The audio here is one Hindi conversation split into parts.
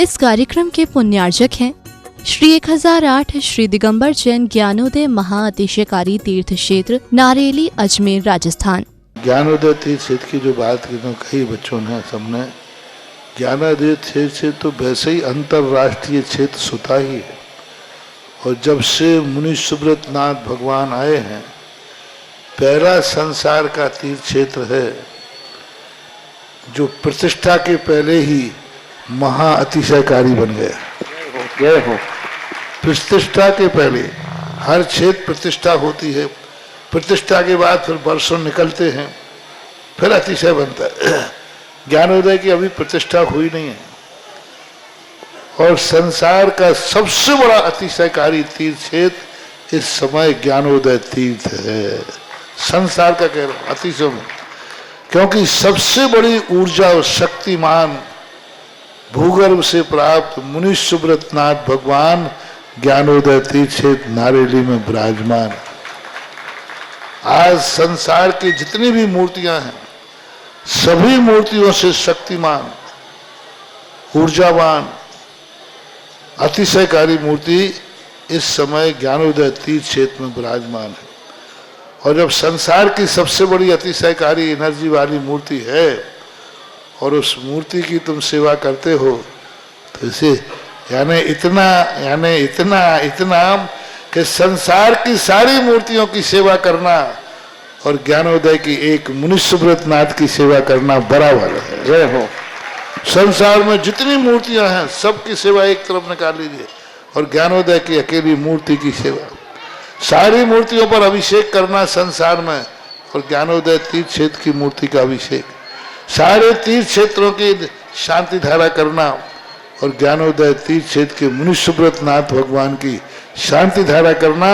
इस कार्यक्रम के पुण्यार्जक हैं श्री 1008 श्री दिगंबर जैन ज्ञानोदय महाअतिशयकारी तीर्थ क्षेत्र नारेली अजमेर राजस्थान। ज्ञानोदय तीर्थ क्षेत्र की जो बात कही बच्चों ने सबने, ज्ञानोदय क्षेत्र तो वैसे ही अंतर्राष्ट्रीय क्षेत्र सुता ही है। और जब से मुनि सुब्रत नाथ भगवान आए हैं, पहला संसार का तीर्थ क्षेत्र है जो प्रतिष्ठा के पहले ही महा अतिशयकारी बन गया। प्रतिष्ठा के पहले हर क्षेत्र प्रतिष्ठा होती है, प्रतिष्ठा के बाद फिर वर्षों निकलते हैं, फिर अतिशय बनता है। ज्ञानोदय की अभी प्रतिष्ठा हुई नहीं है। और संसार का सबसे बड़ा अतिशयकारी तीर्थ क्षेत्र इस समय ज्ञानोदय तीर्थ है। संसार का कह रहा हूं अतिशय में, क्योंकि सबसे बड़ी ऊर्जा और शक्तिमान भूगर्भ से प्राप्त मुनि सुब्रत नाथ भगवान ज्ञानोदय तीर्थ क्षेत्र नारेली में विराजमान। आज संसार की जितनी भी मूर्तियां हैं, सभी मूर्तियों से शक्तिमान, ऊर्जावान, अतिशयकारी मूर्ति इस समय ज्ञानोदय तीर्थ क्षेत्र में विराजमान है। और जब संसार की सबसे बड़ी अतिशयकारी एनर्जी वाली मूर्ति है और उस मूर्ति की तुम सेवा करते हो, तो इसे यानी इतना कि संसार की सारी मूर्तियों की सेवा करना और ज्ञानोदय की एक मुनि सुब्रत नाथ की सेवा करना बराबर है। जय हो। संसार में जितनी मूर्तियां हैं सबकी सेवा एक तरफ निकाल लीजिए और ज्ञानोदय की अकेली मूर्ति की सेवा। सारी मूर्तियों पर अभिषेक करना संसार में और ज्ञानोदय तीर्थ क्षेत्र की मूर्ति का अभिषेक, सारे तीर्थ क्षेत्रों की शांति धारा करना और ज्ञानोदय तीर्थ क्षेत्र के मुनि सुब्रत नाथ भगवान की शांति धारा करना,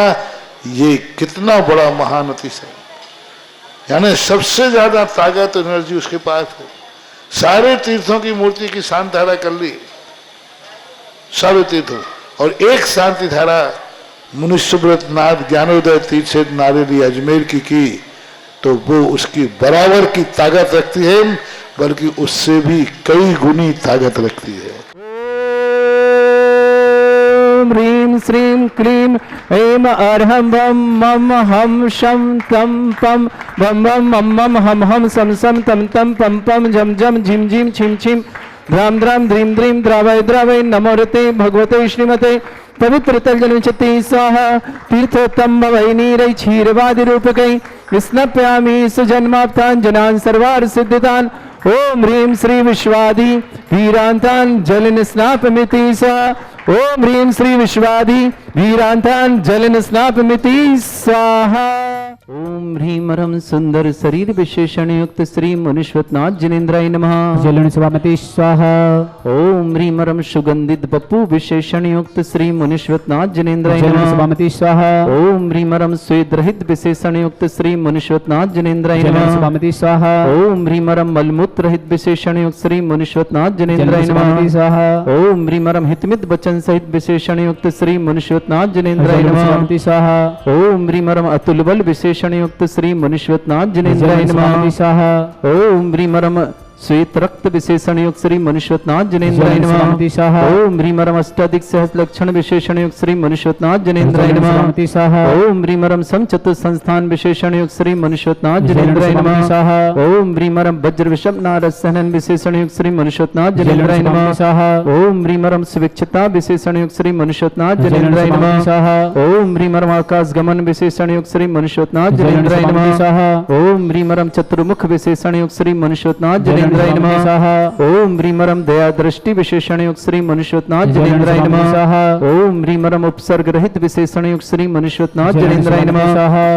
ये कितना बड़ा महान अतिशय। यानी सबसे ज्यादा ताकत एनर्जी उसके पास है। सारे तीर्थों की मूर्ति की शांति धारा कर ली, सारे तीर्थों, और एक शांति धारा मुनि सुब्रत नाथ ज्ञानोदय तीर्थ क्षेत्र नारेली अजमेर की तो वो उसकी बराबर की ताकत रखती है, बल्कि उससे भी कई गुनी ताकत रखती है। ओम ह्रीं श्रीं क्लीं ऐं अर्हं बम मम हम शम तम पम बम बम मम मम हम हम सम सम तम तम पम पम जम जम झिम झिम छिम छिम ध्राम ध्राम ध्रीं ध्रीं द्रावय द्रावय नमोरते भगवते श्रीमते पवित्र तलजलचति स्वाहा तीर्थोत्तम भवै नीरै क्षीरवादि रूपकै स्नप्यामि सुजन्माप्तान् जनान् सर्वार्थ सिद्धितान्। ओम ह्रीं श्री विश्वादि वीरांतान् जलन स्नापमिति स्वाहा। ओम ह्रीं श्री विश्वादि वीरांतान् जलन स्नापमिति स्वाहा। ओम ह्रीं रं सुंदर शरीर विशेषण युक्त श्री मुनीश्वरनाथ जिनेन्द्राय नमः। जलन स्वामति स्वाहा। ओम ह्रीं रं सुगंधित बपू विशेषण युक्त श्री मुनीश्वरनाथ जिनेन्द्राय नमः। स्वामति स्वाहा। ओम ह्रीं रं स्वेद रहित विशेषण युक्त श्री मुनीश्वरनाथ जिनेन्द्राय नमः। स्वामति स्वाहा। ओम ह्रीं रं मलमूत्र रहित विशेषण युक्त श्री मुनीश्वरनाथ जिनेन्द्राय नमः। स्वाहा। ओम ह्रीं रं हितमित वचन सहित विशेषण युक्त श्री मुनीश्वरनाथ जिनेन्द्राय नमः। स्वामति स्वाहा। ओम ह्रीं रं अतुल बल विशेषण युक्त श्री मुनीश्वरनाथ जिनेन्द्राय नमः। स्वाहा। ओम ह्रीं रं श्वेत रक्त विशेषण युक्त श्री मुनीश्वरनाथ जिनेन्द्राय नमः। स्वाहा। ओम ह्रीं रं अष्टाधिक सहस्र लक्षण विशेषण युक्त श्री मुनीश्वरनाथ जिनेन्द्राय नमः। स्वाहा। ओम ह्रीं रं समचतुर संस्थान विशेषण युक्त श्री मुनीश्वरनाथ जिनेन्द्राय नमः। स्वाहा। ओम ह्रीं रं वज्र विषम नारद सहनन विशेषण युक्त श्री मुनीश्वरनाथ जिनेन्द्राय नमः। स्वाहा। ओम ह्रीं रं सुविक्षता विशेषण युक्त श्री मुनीश्वरनाथ जिनेन्द्राय नमः। स्वाहा। ओम ह्रीं रं आकाश गमन विशेषण युक्त श्री मुनीश्वरनाथ जिनेन्द्राय नमः। स्वाहा। ओम ह्रीं रं चतुर्मुख विशेषण युक्त श्री मुनीश्वरनाथ जिनेन्द्राय नमः। स्वाहा। ओम ह्रीं रं दया दृष्टि विशेषण युक्त श्री मुनीश्वरनाथ जिनेन्द्राय नमः। स्वाहा। ओम ह्रीं रं उपसर्ग रहित विशेषण युक्त श्री मुनीश्वरनाथ जिनेन्द्राय नमः। स्वाहा।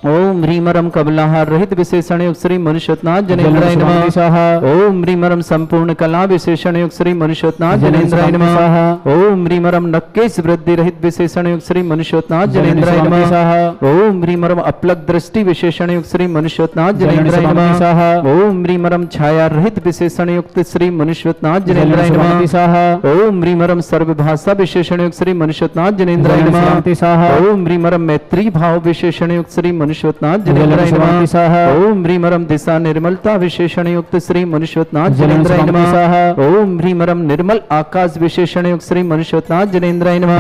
ओम ह्रीं रं कमलाहार रहित विशेषण युक्त श्री मुनीश्वरनाथ जिनेन्द्राय नमः। स्वाहा। ओम ह्रीं रं संपूर्ण कला विशेषण युक्त श्री मुनीश्वरनाथ जिनेन्द्राय नमः। स्वाहा। ओम ह्रीं रं नक्केश वृद्धि रहित विशेषण युक्त श्री मुनीश्वरनाथ जिनेन्द्राय नमः। स्वाहा। ओम ह्रीं रं अपलक दृष्टि विशेषण युक्त श्री मुनीश्वरनाथ जिनेन्द्राय नमः। स्वाहा। ओम ह्रीं रं छाया रहित विशेषण युक्त श्री मुनीश्वरनाथ जिनेन्द्राय नमः। स्वाहा। ओम ह्रीं रं सर्वभाषा विशेषण युक्त श्री मुनीश्वरनाथ जिनेन्द्राय नमः। स्वाहा। ओम ह्रीं रं मैत्री भाव विशेषण युक्त श्री मनुष्योत्नाथ जनेन्द्राय नमः। ओम ह्रीं रम दिशा निर्मलता विशेषण युक्त श्री मनुष्योत्नाथ जनेन्द्राय नमः। ओम ह्रीं रम निर्मल आकाश विशेषण युक्त श्री मनुष्योत्नाथ जनेन्द्राय नमः।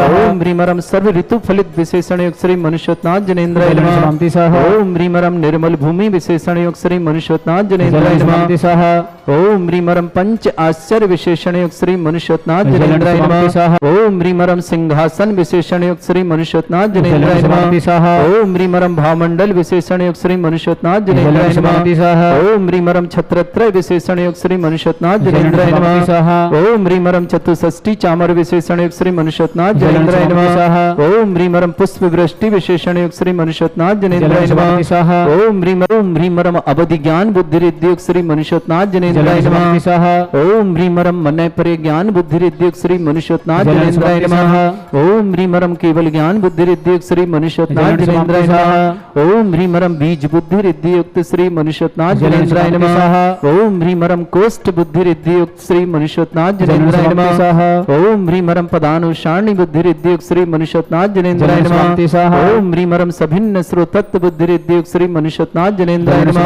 ओम ह्रीं रम सर्व ऋतु फलित विशेषण युक्त श्री मनुष्योत्नाथ जनेन्द्राय नमः। ओम ह्रीं रम निर्मल भूमि विशेषण युक्त श्री मनुष्योत्नाथ जनेन्द्राय नमः। ओम ह्रीं रम पंच आश्चर्य विशेषण युक्त श्री मनुष्योत्नाथ जनेन्द्राय नमः। ओम ह्रीं रम सिंहासन विशेषण युक्त श्री मनुष्योत्नाथ जनेन्द्राय नमः। ओम ह्रीं रम भावमंडल विशेषण युक्त श्री मनुष्योत्नाथ जनेन्द्राय नमः। ओम ह्रीं रम छत्रत्रय विशेषण युक्त श्री मनुष्योत्नाथ जनेन्द्राय नमः। ओम ह्रीं रम चतुष्षष्टि चामर विशेषण युक्त श्री मनुष्योत्नाथ जनेन्द्राय नमः। ओम ह्रीं रम पुष्प वृष्टि विशेषण युक्त श्री मनुष्योत्नाथ जनेन्द्राय नमः। ओम ह्रीं रम अवधि ज्ञान बुद्धि रिद्धि युक्त श्री मनुष्योत्नाथ जनेन्द्राय नमः। ओम ह्रीं रम मन परे ज्ञान बुद्धि रिद्धि युक्त श्री मनुष्योत्नाथ जनेन्द्राय नमः। ओम ह्रीं रम केवल ज्ञान बुद्धि रिद्धि युक्त श्री मनुष्योत्नाथ जनेन्द्राय नमः। ओम ह्रीं रम बीज बुद्धि रिद्धि युक्त श्री मनुष्योत्नाथ जनेन्द्राय नमः। ओम ह्रीं रम कोष्ठ बुद्धि रिद्धि युक्त श्री मनुष्योत्नाथ जनेन्द्राय नमः। ओम ह्रीं रम पदानुसारणी बुद्धि रिद्धि युक्त श्री मनुष्योत्नाथ जनेन्द्राय नमः। ओम ह्रीं रम सभिन्न श्रोतत्व बुद्धि रिद्धि युक्त श्री मनुष्योत्नाथ जनेन्द्राय नमः।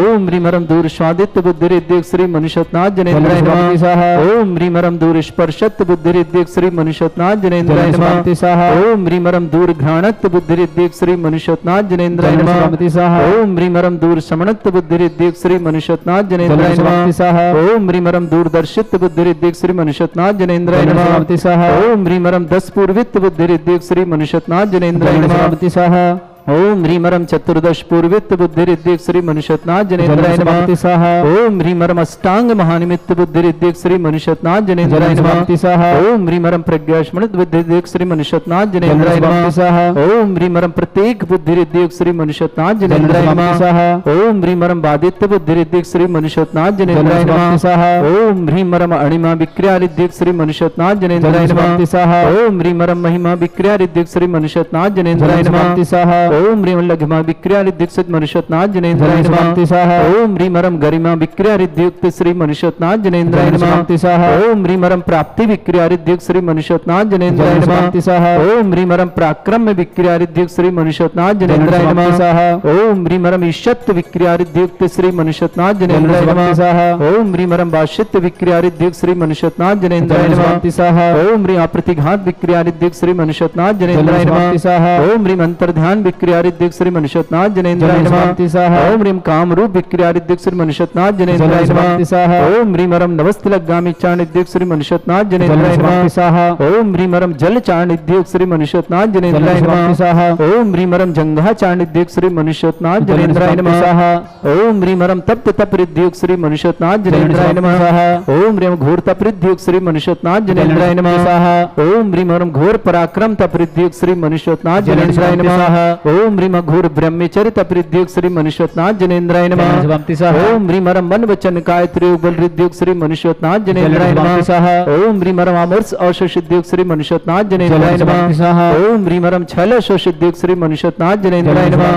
ओम ह्रीं रम दूर स्वादित्व बुद्धि रिद्धि युक्त श्री मनुष्योत्नाथ जनेन्द्राय नमः। ओम ह्रीं रम दूर स्पर्शत्व बुद्धि रिद्धि युक्त श्री मनुष्योत्नाथ जनेन्द्राय नमः। ओम ह्रीं रम दूर घ्राणत्व बुद्धि रिद्धि युक्त श्री मनुष्योत्नाथ जनेन्द्राय नमः। ओम ह्रीं रम दूर समणत्व बुद्धि रिद्धि युक्त श्री मनुष्योत्नाथ जनेन्द्राय नमः। ओम ह्रीं रम दूरदर्शित्व बुद्धि रिद्धि युक्त श्री मनुष्योत्नाथ जनेन्द्राय नमः। ओम ह्रीं रम दस पूर्वित्व बुद्धि रिद्धि युक्त श्री मनुष्योत्नाथ जनेन्द्राय नमः। ओम ह्रीं रम चतुर्दश पूर्वित्व बुद्धि रिद्धि युक्त श्री मनुष्योत्नाथ जनेन्द्राय नमः। ओम ह्रीं रम अष्टांग महानिमित्त बुद्धि रिद्धि युक्त श्री मनुष्योत्नाथ जनेन्द्राय नमः। ओम ह्रीं रम प्रज्ञास्मृत बुद्धि रिद्धि युक्त श्री मनुष्योत्नाथ जनेन्द्राय नमः। ओम ह्रीं रम प्रत्येक बुद्धि रिद्धि युक्त श्री मनुष्योत्नाथ जनेन्द्राय नमः। ओम ह्रीं रम बादित्य बुद्धि रिद्धि युक्त श्री मनुष्योत्नाथ जनेन्द्राय नमः। ओम ह्रीं रम अणिमा विक्रिया रिद्धि युक्त श्री मनुष्योत्नाथ जनेन्द्राय नमः। ओम ह्रीं रम महिमा विक्रिया रिद्धि युक्त श्री मनुष्योत्नाथ जनेन्द्राय नमः। ओम ह्रीं लघिमा विक्रिया रिद्धि युक्त मनुष्योत्नाथ जनेन्द्राय नमः। ओम ह्रीं रम गरिमा विक्रिया रिद्धि युक्त श्री मनुष्योत्नाथ जनेन्द्राय नमः। ओम ह्रीं रम प्राप्ति विक्रिया रिद्धि युक्त श्री मनुष्योत्नाथ जनेन्द्राय नमः। ओम ह्रीं रम पराक्रम विक्रिया रिद्धि युक्त श्री मनुष्योत्नाथ जनेन्द्राय नमः। ओम ह्रीं रम ईशत्व विक्रिया रिद्धि युक्त श्री मनुष्योत्नाथ जनेन्द्राय नमः। ओम ह्रीं रम वाशित्व विक्रिया रिद्धि युक्त श्री मनुष्योत्नाथ जनेन्द्राय नमः। ओम ह्रीं अप्रतिघात विक्रिया रिद्धि युक्त श्री मनुष्योत्नाथ जनेन्द्राय नमः। ओम ह्रीं अंतर्ध्यान विक्रिया रिद्धि युक्त श्री मनुष्योत्नाथ जनेन्द्राय नमः। ओम ह्रीं काम रूप विक्रिया रिद्धि युक्त श्री मनुष्योत्नाथ जनेन्द्राय नमः। ओम ह्रीं नवस्तिलगामी चाण रिद्धि युक्त श्री मनुष्योत्नाथ जनेन्द्राय नमः। ओम ह्रीं जल चाण रिद्धि युक्त श्री मनुष्योत्नाथ जनेन्द्राय नमः। ओम ह्रीं जंघा चाण रिद्धि युक्त श्री मनुष्योत्नाथ जनेन्द्राय नमः। ओम ह्रीं तप्त तप रिद्धि युक्त श्री मनुष्योत्नाथ जनेन्द्राय नमः। ओम ह्रीं घोर तप रिद्धि युक्त श्री मनुष्योत्नाथ जनेन्द्राय नमः। ओम ह्रीं घोर पराक्रम तप रिद्धि युक्त श्री मनुष्योत्नाथ जनेन्द्राय नमः। ओम ह्रीं घोर ब्रह्मचर्य तप रिद्धि युक्त श्री मनुष्योत्नाथ जनेन्द्राय नमः। ओम ह्रीं मन वचन काय त्रियोग बल रिद्धि युक्त श्री मनुष्योत्नाथ जनेन्द्राय नमः। ओम ह्रीं अमृत औषध सिद्धि युक्त श्री मनुष्योत्नाथ जनेन्द्राय नमः। ओम ह्रीं छल औषध सिद्धि युक्त श्री मनुष्योत्नाथ जनेन्द्राय नमः।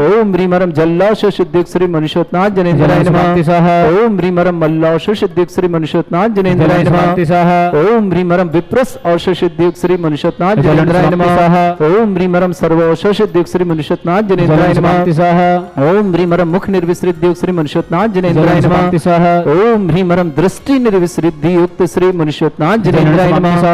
ओम ह्रीं जल्लाऔषध सिद्धि युक्त श्री मनुष्योत्नाथ जनेन्द्राय नमः। ओम ह्रीं मल्लाऔषध सिद्धि युक्त श्री मनुष्योत्नाथ जनेन्द्राय नमः। ओम ह्रीं विप्रस औषध सिद्धि युक्त श्री मनुष्योत्नाथ जनेन्द्राय नमः। ओम ह्रीं सर्व औषध सिद्धि युक्त श्री मनुष्योत्नाथ जनेन्द्राय नमः। ओम ह्रीं मुख निर्विसृद्धि युक्त श्री मनुष्योत्नाथ जनेन्द्राय नमः। ओम ह्रीं दृष्टि निर्विसृद्धि युक्त श्री मनुष्योत्नाथ जनेन्द्राय नमः।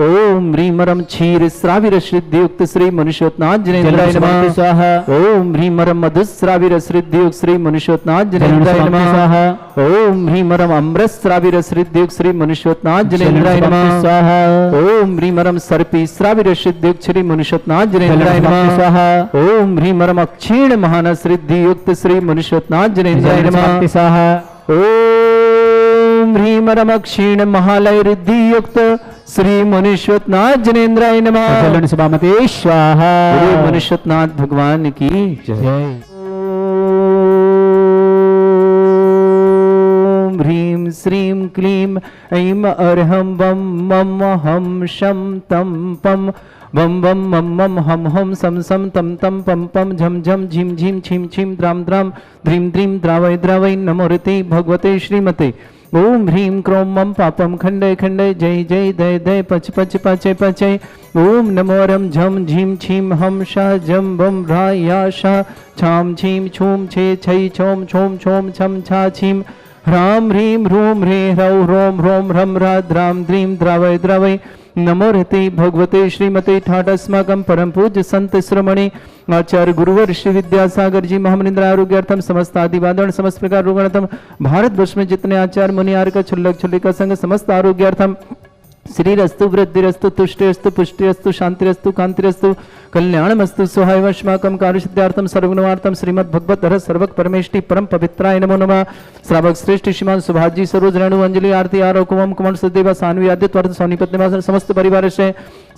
ओम ह्रीं क्षीर श्राविर सिद्धि युक्त श्री मनुष्योत्नाथ जनेन्द्राय नमः। ओम ह्रीं मधुश्राविर सिद्धि युक्त श्री मनुष्योत्नाथ जनेन्द्राय नमः। ओम ह्रीं अमृत श्राविर सिद्धि युक्त श्री मनुष्योत्नाथ जनेन्द्राय नमः। ओम ह्रीं सर्पी श्राविर सिद्धि युक्त श्री मनुष्योत्नाथ जनेन्द्राय नमः। ओम ह्रीं क्षीण महान सिद्धि युक्त श्री मनुष्योत्नाथ जनेन्द्राय नमः। ओम ह्रीं क्षीण महालय रिद्धि युक्त श्री मनुष्योत्नाथ जनेन्द्राय नमः। चलन सभामते स्वाहा। मनुष्योत्नाथ भगवान की जय। ह्रीं श्रीं क्लीं ऐं अर्हं वं मम हम शं तं पं वम वम मम मम हम हम सम सम तम तम पम पम झम झम झिम झिम छिम छिम द्राम द्राम ध्रीम द्रीम द्रावय द्रावय नमोरते भगवते श्रीमते ओम ह्रीं क्रों मम पापम खंडय खंडय जय जय दय दय पच पच पचय पचय ओम नमो रम झम झीम छीम हम शा जम बम रा या शा छाम छीम छूम छे छै छोम छोम छोम छम छा छीम ह्राम ह्रीं ह्रूम ह्रे ह्रौ ह्रोम ह्रोम ह्रम ह्रा द्राम द्रीम द्रावय द्रावय नमो रहते भगवते श्रीमते ठाट अस्माकं परम पूज्य संत श्रमणे आचार्य गुरुवर श्री विद्यासागर जी महामनिंद्र आरोग्यार्थम समस्त आदिवादन समस्त प्रकार रोगणार्थम भारत वर्ष में जितने आचार्य मुनि आर्य छुल्लक छुल्लिका संघ समस्त आरोग्यार्थम श्रीरस्तु वृद्धिरस्तु तुष्टिरस्तु पुष्टिरस्तु शांतिरस्तु कांतिरस्तु कल्याणमस्तु सुहायवश्माकं कार्यसिद्ध्यार्थम सर्वगुणार्थम श्रीमद् भगवत हर सर्वक परमेष्टि परम पवित्राय नमो नमः। श्रावक श्रेष्ठ श्रीमान सुभाजी सरोज रेणु अंजलि आरती आरो कुमम कुमन सदेवा सान्वी आद्य त्वर्थ सोनीपत निवास समस्त परिवार से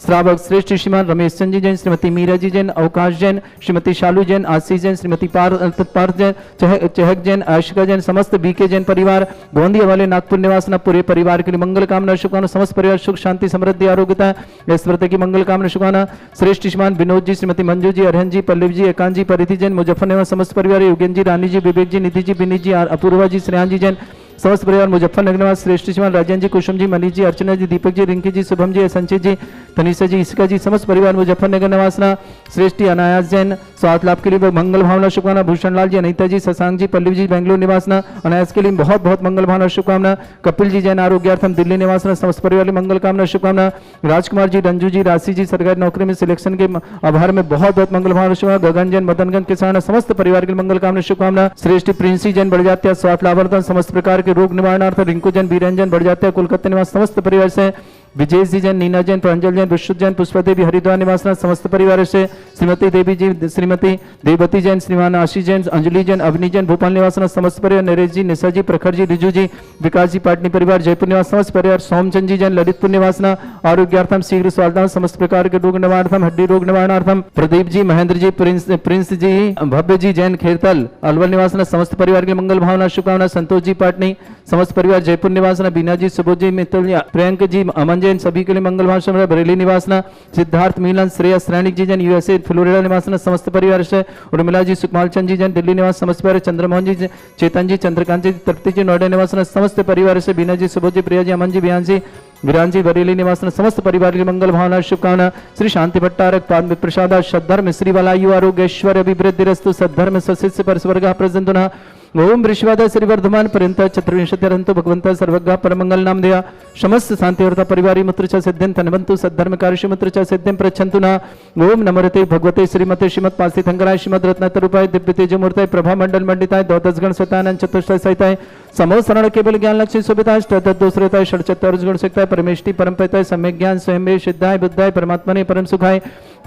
श्रावक श्रेष्ठ श्रीमान रमेश चंद जी जैन श्रीमती मीरा जी जैन अवकाश जैन श्रीमती शालू जैन आशीष जैन श्रीमती पार्थ जैन चहक जैन आशिका जैन समस्त बीके जैन परिवार गोंदिया वाले नागपुर निवासना पूरे परिवार के लिए मंगल कामना शुभकामना समस्त परिवार सुख शांति समृद्धि आरोग्यता ऐश्वर्य की मंगल कामना शुभकामना। श्रेष्ठ श्रीमान विनोद जी श्रीमती मंजू जी अरहन जी पल्लव जी एकांत जी परिधि जैन मुजफ्फरनगर समस्त परिवार योगेन जी रानी जी विवेक जी निधि जी विनीत जी अपूर्वा जी श्रेयान जी जैन समस्त परिवार मुजफ्फरनगर निवास श्रेष्ठ श्रीमान राजन जी कुसुम जी मनीष जी अर्चना जी दीपक जी रिंकी जी शुभम जी संचित जी तनिषा जी इसका जी समस्त परिवार मुजफ्फरनगर निवासना। श्रेष्ठ अनायास जैन स्वास्थ्य लाभ के लिए मंगल भावना शुभकामना। भूषण लाल जी अनिता जी शशांक जी पल्लवी जी बेंगलुरु निवासना अनायास के लिए बहुत बहुत मंगल भावना शुभकामना। कपिल जी जैन आरोग्यार्थम दिल्ली निवासना समस्त परिवार मंगल कामना शुभकामना। राजकुमार जी रंजू जी राशि जी सरकारी नौकरी में सिलेक्शन के आभार में बहुत बहुत मंगल भावना शुभकामना। गगन जैन मदनगंज किसान समस्त परिवार के मंगल कामना शुभकामना। श्रेष्ठ प्रिंसी जैन बढ़ जाते स्वास्थ्य लाभार्थम समस्त प्रकार के रोग निवारणार्थ रिंकू जैन बीरंजन बढ़ जाते कोलकाता निवास समस्त परिवार से। विजय जी जैन नीना जैन प्रांजल जैन विश्व जैन पुष्पा देवी हरिद्वार निवासना समस्त परिवार से। श्रीमती देवी जी श्रीमती देवती जैन श्रीमान आशीष जैन अंजलि जैन अवनी जैन भोपाल निवासना समस्त परिवार। नरेश जी निशा जी प्रखर जी रिजू जी विकास जी पाटनी परिवार जयपुर निवास समस्त परिवार। सोमचंद जी जैन ललितपुर निवासना आरोग्यार्थम शीघ्र स्वास्थ्य समस्त प्रकार के रोग निवारणार्थम हड्डी रोग निवारणार्थम। प्रदीप जी महेंद्र जी प्रिंस जी भव्य जी जैन खेरतल अलवर निवासना समस्त परिवार की मंगल भावना शुभकामना। संतोष जी पाटनी समस्त परिवार जयपुर निवासना। बीना जी सुबोध जी मित्तल प्रियंक जी अमन जैन सभी के लिए मंगल भाषण बरेली निवासना। सिद्धार्थ मिलन श्रेयस श्रेणिक जी जैन यूएसए फ्लोरिडा निवासना समस्त परिवार से। उर्मिला जी सुकमाल चंद जी जैन दिल्ली निवास समस्त परिवार। चंद्रमोहन जी चेतन जी चंद्रकांत जी तृप्ति जी नोएडा निवासना समस्त परिवार से। बीना जी सुबोध जी प्रिया जी अमन जी बिहान जी विरान जी बरेली निवासना समस्त परिवार की मंगल भावना शुभकामना। श्री शांति भट्टारक पाद प्रसाद सद्धर्म श्री वलायु आरोग्य ऐश्वर्य अभिवृद्धिरस्तु सद्धर्म सशिष्य पर स्वर्ग प्रसन्ना। ओम वृषवाद श्री वर्धमान पर्यंत चतुर्विंशतिरंतु भगवंत सर्वज्ञ परमंगल नाम दया समस्त शांतिवर्ता परिवारी मुत्र च सिद्धिं तन्वन्तु सद्धर्म कार्यशु मुत्र च सिद्धिं प्रच्छन्तु न। ओम नमोरते भगवते श्रीमते श्रीमत् पासी थंगराय श्रीमद् रत्नतरूपाय दिव्य तेजमूर्ताय प्रभा मंडल मंडिताय द्वादश गण स्वतानंद चतुष्टय सहिताय समो शरण केवल ज्ञान लक्ष्य शोभिताय षट्दोषरताय षट्चत्वारिश गुण सिक्ताय परमेष्टि परम पिताय सम्यक ज्ञान स्वयं में सिद्धाय बुद्धाय परमात्मने परम सुखाय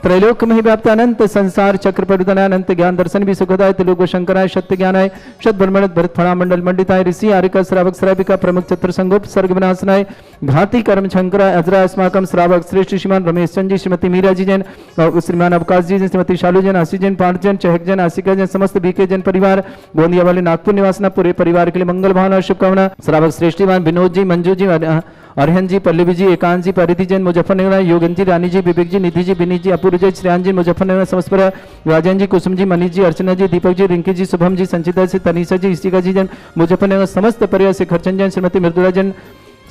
त्रैलोक में व्याप्त अनंत संसार चक्र परिवर्तनाय अनंत ज्ञान दर्शन भी सुखदाय त्रिलोक शंकराय सत्य ज्ञानाय शत ब्रह्मण भरत फणा मंडल मंडिताय ऋषि आरिका श्रावक श्राविका प्रमुख चतुर संगोप सर्ग विनाशनाय घाती कर्म शंकराय अजरा अस्माकम श्रावक श्रेष्ठ श्रीमान रमेश चंद जी श्रीमती मीरा जी जैन श्रीमान अवकाश जी श्रीमती शालू जैन आशी जैन पार्थ जैन चहक जैन आशिका जैन समस्त बीके जैन परिवार। गोंदिया वाले नागपुर निवासना पूरे परिवार के लिए मंगल भावना शुभकामना। श्रावक श्रेष्ठ श्रीमान विनोद जी मंजू जी अरहन जी पल्लवी जी एकांत जी परिधि जैन मुजफ्फरनगर योगन जी रानी जी विवेक जी निधि जी विनीत जी अपूर्व जी श्रेयान जी मुजफ्फरनगर समस्त पर। राजन जी कुसुम जी मनीष जी अर्चना जी दीपक जी रिंकी जी शुभम जी संचिता जी तनिषा जी इष्टिका जी जैन मुजफ्फरनगर समस्त परिवार से। खरचंद जैन श्रीमती मृदुला जैन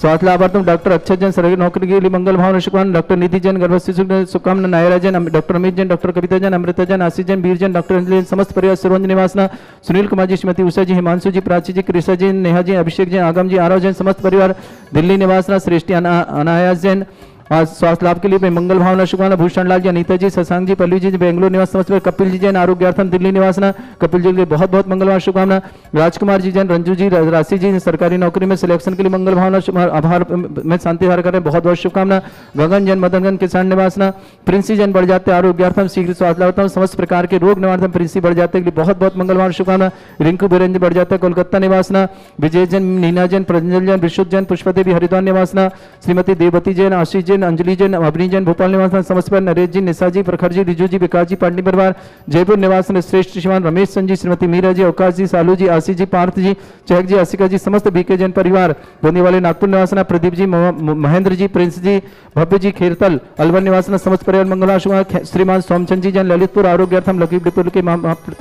स्वास्थ्य लाभार्थम डॉक्टर अक्षय जैन सरकारी नौकरी के लिए मंगल भावना शुभकामना। डॉक्टर निधि जैन गर्भवती शुभकामना। नायरा जैन डॉक्टर अमित जैन डॉक्टर कविता जैन अमृता जैन आशीष जैन वीर जैन डॉक्टर अंजलि समस्त परिवार सुरवंज निवासना। सुनील कुमार जी श्रीमती उषा जी हिमांशु जी प्राची जी कृष्णा जी नेहा जी अभिषेक जैन आगम जी आरव जैन समस्त परिवार दिल्ली निवासना। श्रेष्ठी अनायास जैन स्वास्थ्य लाभ के लिए मंगल भावना शुभकामना। भूषण लाल जी अनिता जी शशांक जी पल्लवी जी बेंगलुरु निवास समस्त। कपिल जी जैन आरोग्यार्थम दिल्ली निवासना कपिल जी के लिए बहुत बहुत मंगल भावना शुभकामना। राजकुमार जी जैन रंजू जी राशि जी सरकारी नौकरी में सिलेक्शन के लिए मंगल भावना आभार में शांति धार करें बहुत बहुत शुभकामना। गगन जैन मदनगंज किसान निवासना। प्रिंसी जैन बढ़ जाते आरोग्यार्थम शीघ्र स्वास्थ्य लाभ समस्त प्रकार के रोग निवारण प्रिंसी बढ़ जाते के लिए बहुत बहुत मंगल भावना शुभकामना। रिंकू बिरंज बढ़ जाता कोलकाता निवासना। विजय जैन नीना जैन प्रंजल जैन विशुद्ध जैन पुष्पा देवी हरिद्वार निवासना। श्रीमती देवती जैन आशीष जैन अंजलि जैन अवनी जैन भोपाल निवासना समस्त पर। नरेश जी निशा जी प्रखर जी रिजू जी विकास जी पाटनी परिवार जयपुर निवासन। श्रेष्ठ श्रीमान रमेश चंद जी श्रीमती मीरा जी अवकाश जी सालू जी आशीष जी पार्थ जी चहक जी आशिका जी समस्त बीके जैन परिवार। गोंदिया वाले नागपुर निवासना। प्रदीप जी महेंद्र जी प्रिंस जी भव्य जी खेरतल अलवर निवासना समस्त परिवार मंगला। श्रीमान सोमचंद जी जैन ललितपुर आरोग्यार्थम लकी डिपुल के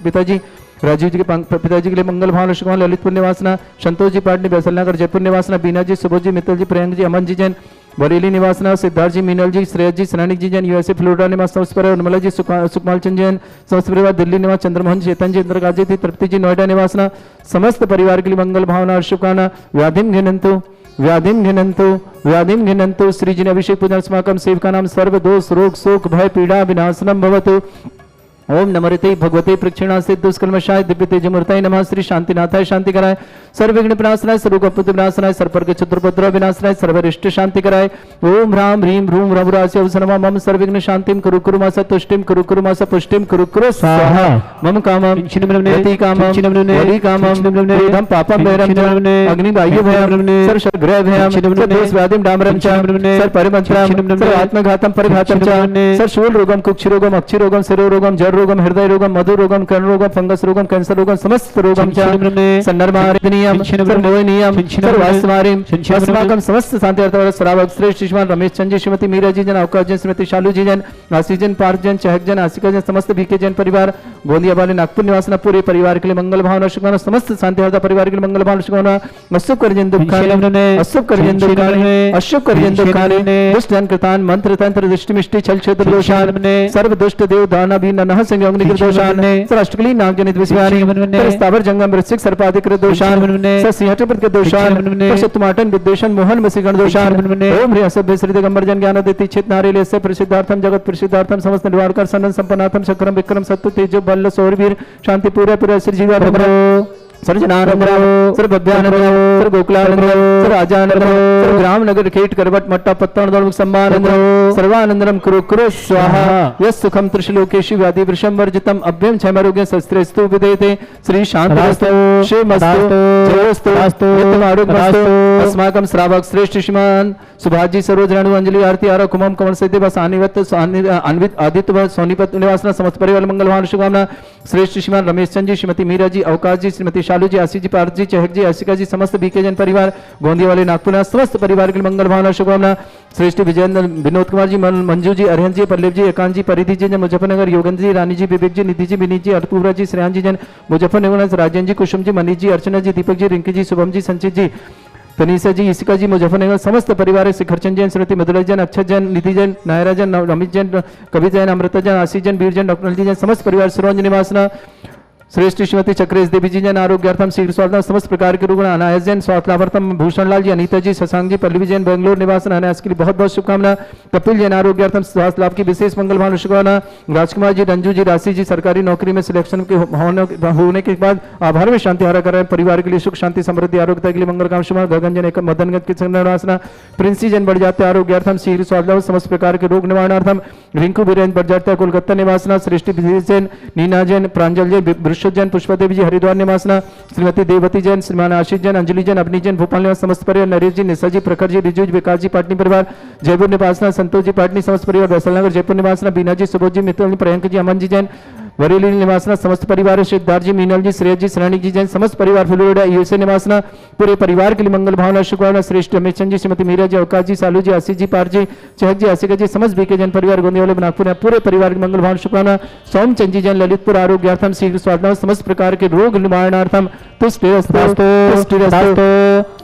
पिताजी राजीव जी के पिताजी के लिए मंगल भावना शुभकामना ललितपुर निवासना, संतोष जी पाटनी बैसलनगर जयपुर निवासना, बीना जी, सुबोध जी, मित्तल जी, प्रियंक जी, अमन जी जैन बरेली निवासना, सिद्धार्थ जी, मीनल जी, श्रेयस जी, सनानिक जी जैन यूएसए फ्लोरिडा निवास समस्त परिवार, उर्मिला जी, सुकमाल चंद जैन समस्त परिवार दिल्ली निवास, चंद्रमोहन, चेतन जी, इंद्रकाजी थी, तृप्ति जी नोएडा निवासना, समस्त परिवार के लिए मंगल भावना और शुभकामना। व्याधिम घिनंतु श्री जी ने अभिषेक पूजन अस्माकं सेवका नाम सर्व दोष रोग शोक भय पीड़ा विनाशनम भवतु। ओम नमरते भगवते प्रक्षिणा से दुष्कर्मशाय दिव्य तेजमूर्ताय नमः। श्री शांतिनाथाय शांति कराय, सर्वविघ्न विनाशनाय, सर्वगुप्त विनाशनाय, सर्वपर्ग चतुर्भद्र विनाशनाय, सर्वरिष्ट शांति कराय। ओम ह्राम ह्रीम ह्रूम रघुरास्य अवसरमा मम सर्वविघ्न शांतिम कुरु कुरु मासा तुष्टिम कुरु कुरु मासा पुष्टिम कुरु कुरु स्वाहा। मम कामम गति कामम वरि कामम क्रोधम पापम भैरम अग्नि वायु भयम सर्वग्रह भयम सर्वदोष व्याधिम डामरम च सर्वपरिमंत्रम सर्वात्मघातम परिघातम च सर्वशूल रोगम कुक्षि रोगम अक्षि रोगम शिरो रोगम जर रोगम हृदय रोगम मधु रोगम कर्ण रोगम फंगस रोगम कैंसर रोगम समस्त रोगम च सन्नर्मारिनियम सर्वमोहनीयम सर्वास्मारिम अस्माकं समस्त शांति अर्थ श्रावक श्रेष्ठ श्रीमान रमेश चंद जी, श्रीमती मीरा जी जन, अवकाश जन, श्रीमती शालू जी जन, आशीष जन, पार्थ जन, चहक जन, आशिका जन, समस्त बीके जन परिवार, गोंदिया वाले नागपुर निवासना पूरे परिवार के लिए मंगल भावना शुभकामना। समस्त शांति अर्थ परिवार के लिए मंगल भावना शुभकामना। अशुभ करजन दुखाने अशुभ करजन दुखाने अशुभ करजन दुखाने दुष्ट जन कृतान मंत्र तंत्र दृष्टि मिष्टि छल क्षेत्र दोषान सर्व दुष्ट देव दाना भी ननः संग अग्नि दोषान सर्वष्टकली नाग जनित विषयानि स्थावर जंगम वृश्चिक सर्पाधिकृत दोषान सिंहटपद के दोषान शतमाटन विद्वेषण मोहन वसीगण दोषान ओम ह्रीं असभ्य श्री दिगंबर जन ज्ञान देति चित नारिले से प्रसिद्धार्थम जगत प्रसिद्धार्थम समस्त निवारकर सनन संपन्नाथम शक्रम विक्रम सत्य तेजो बल सौरवीर शांति पूरा पूरा श्री जीवा सर्वजनानंद सर्वभव्यानंद सर्वगोकुलानंद सर्वराजानंद सर्वग्राम नगर खेट करवट मट्टा पत्तन दौड़ सम्मानंद सर्वानंदरम कुरु कुरु स्वाहा। यस् सुखम त्रिशलोकेषु व्याधि वृषम वर्जितम अभ्यम क्षयमारोग्य शस्त्रेस्तु विदेते श्री शांतस्तु श्रीमस्तु जयोस्तु नित्यम आरोग्यमस्तु। अस्माकं श्रावक श्रेष्ठ श्रीमान सुभाष जी सरोज रेणु अंजलि आरती आरा कुमम कमल सिद्धि बस अन्वित आदित्य सोनीपत निवासना समस्त परिवार मंगल भावना शुभकामना। श्रेष्ठ श्रीमान रमेश चंद जी, श्रीमती मीरा जी, अवकाश जी, श्रीमती शालू जी, आशीष जी, पार्थ जी, चहक जी, आशिका जी, समस्त बीके जन परिवार, गोंदिया वाले नागपुर समस्त परिवार के लिए मंगल भावना शुभकामना। श्रेष्ठ विजयेंद्र विनोद कुमार जी, मंजू जी, अरिहंत जी, पल्लव जी, एकांत जी, परिधि जी जन मुजफ्फरनगर, योगेंद्र जी, रानी जी, विवेक जी, निधि जी, विनीत जी, अर्तुरा जी, श्रेयान जी जन मुजफ्फरनगर, राजन जी, कुसुम जी, मनीष जी, अर्चना जी, दीपक जी, रिंकी जी, शुभम जी, संचित जी, तनीषा जी, इसिका जी, मुजफ्फरनगर समस्त परिवार, शिखरचंद जैन, श्रीमती मधुरा जैन, अक्षय जैन, निधि जैन, नायरा जैन, रमित जैन, कवि जैन, अमृता जैन, आशीष जैन, वीर जैन, डॉक्टर जी जैन, समस्त परिवार सुरंज निवासना। श्रेष्ठ श्रीमती चक्रेश देवी जी जन आरोग्यार्थम शीघ्र स्वास्थ्य समस्त प्रकार के रुग्ण अनायस जैन स्वास्थ्यार्थम भूषण लाल जी, अनीता जी, शशांक जी, पल्लवी जैन, बेंगलोर निवासन अनायास के लिए बहुत बहुत शुभकामना। कपिल जैन आरोग्यार्थम स्वास्थ्य लाभ की विशेष मंगल भावना शुभकामना। राजकुमार जी, रंजू जी, राशि जी सरकारी नौकरी में सिलेक्शन के होने के बाद आभार में शांति हारा कर परिवार के लिए सुख शांति समृद्धि आरोग्यता के लिए मंगल काम शुभ। गगन जन एक मदनगत की संवासना। प्रिंसी जन बढ़ जाते आरोग्यार्थम शीघ्र स्वास्थ्य समस्त प्रकार के रोग निवारणार्थम। रिंकू बीरेन बढ़ जाते कोलकाता निवासना। सृष्टि जैन, नीना जैन, प्रांजल जैन, वृषभ जैन, पुष्पा देवी जी हरिद्वार निवासना। श्रीमती देवती जैन, श्रीमान आशीष जैन, अंजलि जैन, अवनी जैन भोपाल निवास समस्त परिवार। नरेश जी, निशा जी, प्रखर जी, रिजू जी, विकास जी पाटनी परिवार जयपुर निवासना। संतोष जी पाटनी समस्त परिवार वैसलनगर जयपुर निवासना। बीना जी, सुबोध जी, मित्तल जी, प्रियंक जी, अमन जी जैन वरेली निवासना समस्त परिवार। सिद्धार्थ जी, मीनल जी, श्रेयस जी, सरानिक जी जैन समस्त परिवार फ्लोरिडा यूएसए निवासना। पूरे परिवार के लिए मंगल भावना शुभकामना। श्रेष्ठ रमेश चंद जी, श्रीमती मीरा जी, अवकाश जी, सालू जी, आशीष जी, पार जी, चहक जी, आशिका जी, समस्त बीके जन परिवार गोंदिया वाले नागपुर पूरे परिवार की मंगल भावना शुभकामना। सोम चंद जी जन ललितपुर आरोग्यार्थम शीघ्र स्वास्थ्य समस्त प्रकार के रोग निवारणार्थम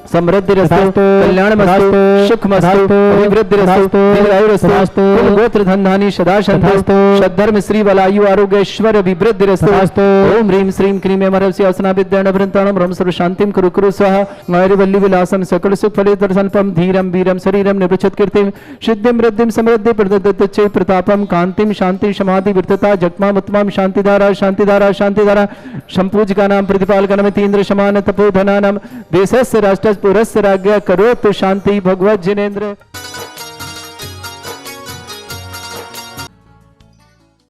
समृद्धि रस्तु कल्याण मस्तु सुख मस्तु अभिवृद्धि रस्तु दीर्घायु रस्तु कुल गोत्र धन धानी सदा शांतस्तु सद्धर्म श्री वलायु आरोग्य ऐश्वर्य अभिवृद्धि रस्तु। ओम ह्रीं श्रीं क्रीं एमरस्य असना विद्याण वृंताणं ब्रह्म सर्व शांतिं कुरु कुरु स्वाहा। गौरवल्ली विलासं सकल सुख फले दर्शनपम धीरं वीरं शरीरं निवृच्छत कीर्तिं सिद्धिं वृद्धिं समृद्धि प्रदत्तच्चै प्रतापं कांतिं शांति समाधि विरतता जगमाम उत्तमं शांतिधारा शांतिधारा शांतिधारा संपूजकानां प्रतिपालकानां इंद्र समान तपोधनानां देशस्य राष्ट्रस्य पुरस्य राज्ञा करोतु शांति भगवत जिनेन्द्र।